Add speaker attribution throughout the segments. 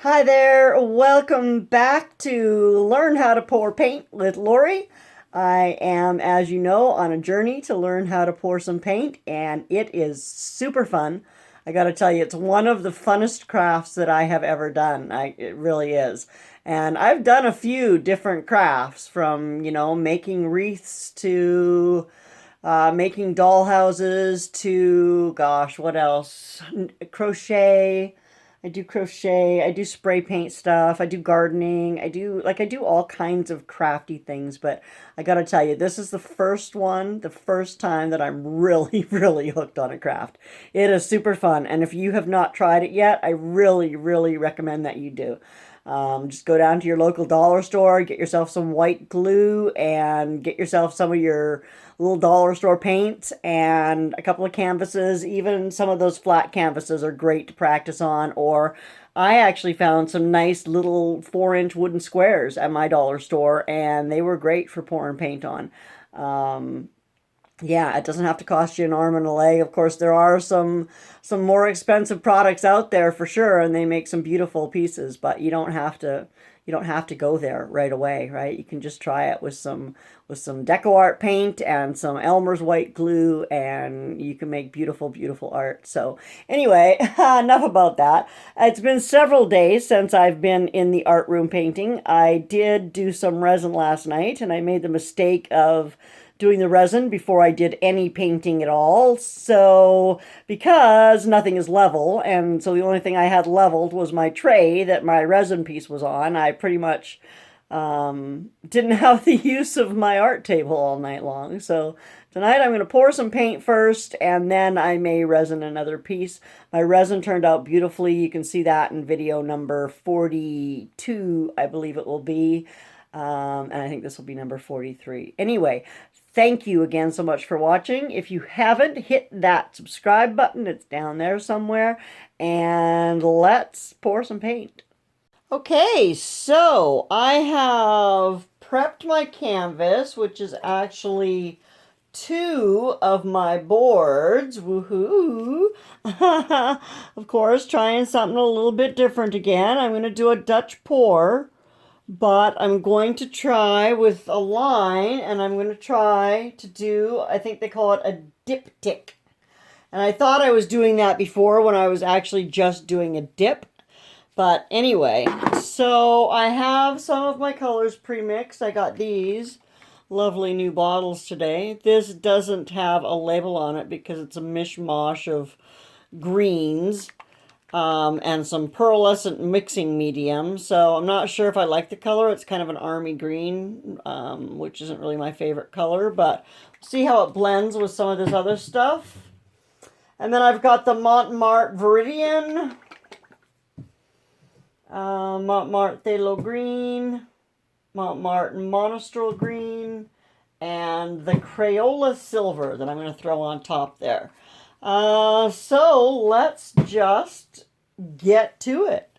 Speaker 1: Hi there, welcome back to Learn How to Pour Paint with Lori. I am, as you know, on a journey to learn how to pour some paint, and it is super fun. I gotta tell you, it's one of the funnest crafts that I have ever done. It really is. And I've done a few different crafts from, making wreaths to making doll houses to, gosh, what else? Crochet. I do crochet, I do spray paint stuff, I do gardening, I do all kinds of crafty things, but I gotta tell you, this is the first time that I'm really, really hooked on a craft. It is super fun, and if you have not tried it yet, I really, really recommend that you do. Just go down to your local dollar store, get yourself some white glue, and get yourself some of your little dollar store paints and a couple of canvases. Even some of those flat canvases are great to practice on. Or I actually found some nice little 4-inch wooden squares at my dollar store, and they were great for pouring paint on. Yeah, it doesn't have to cost you an arm and a leg. Of course, there are some more expensive products out there for sure, and they make some beautiful pieces, but you don't have to go there right away, right? You can just try it with some deco art paint and some Elmer's white glue, and you can make beautiful, beautiful art. So anyway, enough about that. It's been several days since I've been in the art room painting. I did do some resin last night, and I made the mistake of doing the resin before I did any painting at all. So, because nothing is level, and so the only thing I had leveled was my tray that my resin piece was on, I pretty much didn't have the use of my art table all night long. So tonight I'm going to pour some paint first, and then I may resin another piece. My resin turned out beautifully. You can see that in video number 42, I believe it will be. And I think this will be number 43. Anyway, thank you again so much for watching. If you haven't, hit that subscribe button. It's down there somewhere. And let's pour some paint. Okay, so I have prepped my canvas, which is actually 2 of my boards. Woohoo! Of course, trying something a little bit different again. I'm going to do a Dutch pour. But I'm going to try with a line, and I'm going to try to do, I think they call it a diptych. And I thought I was doing that before when I was actually just doing a dip. But anyway, so I have some of my colors pre-mixed. I got these lovely new bottles today. This doesn't have a label on it because it's a mishmash of greens. And some pearlescent mixing medium. So I'm not sure if I like the color. It's kind of an army green, which isn't really my favorite color, but see how it blends with some of this other stuff. And then I've got the Montmartre Viridian, Montmartre Phthalo Green, Montmartre Monostrel Green, and the Crayola Silver that I'm going to throw on top there. So let's just get to it.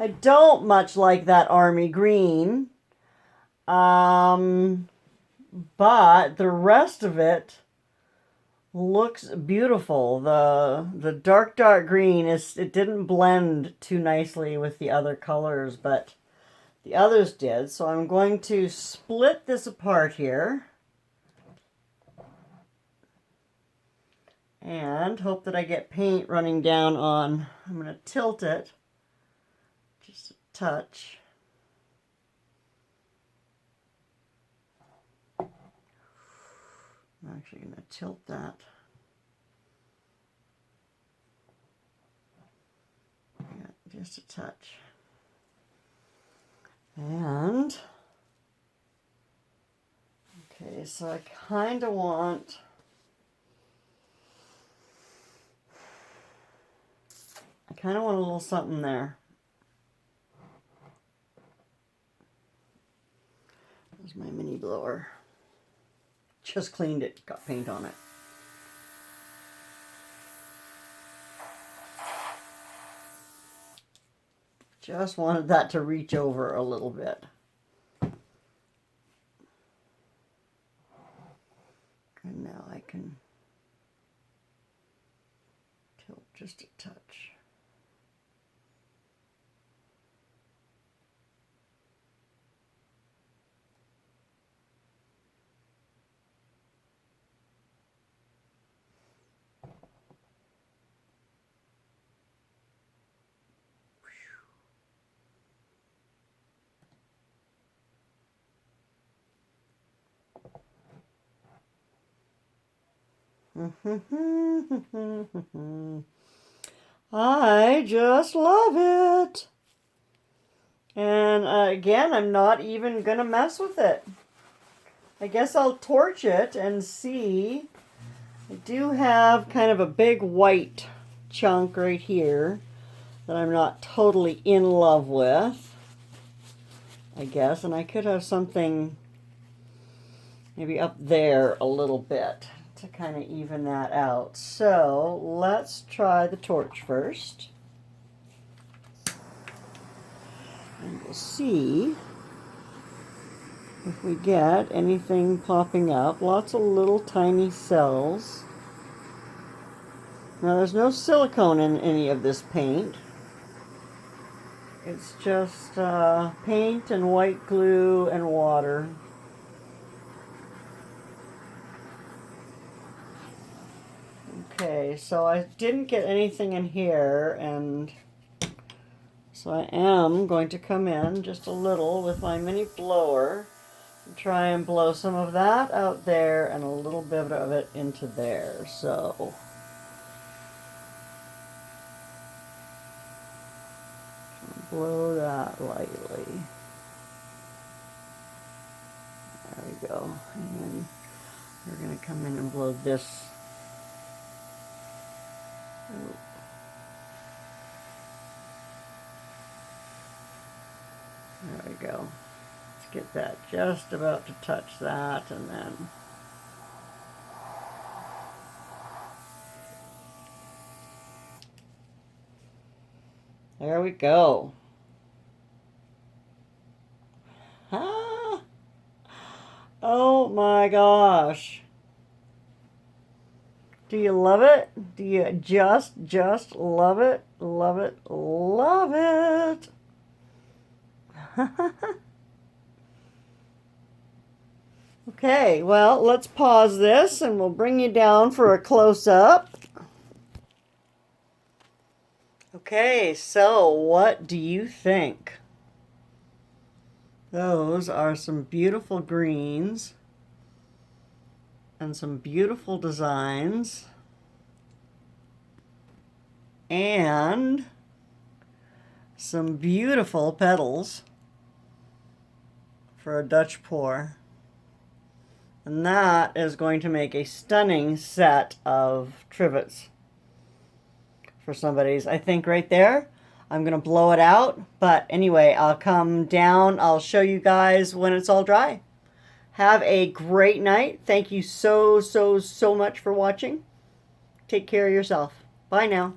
Speaker 1: I don't much like that army green. But the rest of it looks beautiful. The dark green it didn't blend too nicely with the other colors, but the others did. So I'm going to split this apart here and hope that I get paint running down on. I'm going to tilt it just a touch. I'm actually going to tilt that. Yeah, just a touch. And, okay, so I kind of want, a little something there. There's my mini blower. Just cleaned it, got paint on it. Just wanted that to reach over a little bit. And now I can tilt just a touch. I just love it. And again, I'm not even gonna mess with it. I guess I'll torch it and see. I do have kind of a big white chunk right here that I'm not totally in love with, I guess. And I could have something maybe up there a little bit to kind of even that out. So let's try the torch first. And we'll see if we get anything popping up. Lots of little tiny cells. Now there's no silicone in any of this paint. It's just paint and white glue and water. Okay, so I didn't get anything in here, and so I am going to come in just a little with my mini blower and try and blow some of that out there and a little bit of it into there. So blow that lightly. There we go. And then we're going to come in and blow this. There we go. Let's get that just about to touch that, and then there we go. Ah! Oh my gosh. Do you love it? Do you just love it? Love it, love it. Okay, well, let's pause this and we'll bring you down for a close-up. Okay, so what do you think? Those are some beautiful greens and some beautiful designs and some beautiful petals for a Dutch pour. And that is going to make a stunning set of trivets for somebody's, I think, right there. I'm going to blow it out. But anyway, I'll come down. I'll show you guys when it's all dry. Have a great night. Thank you so much for watching. Take care of yourself. Bye now.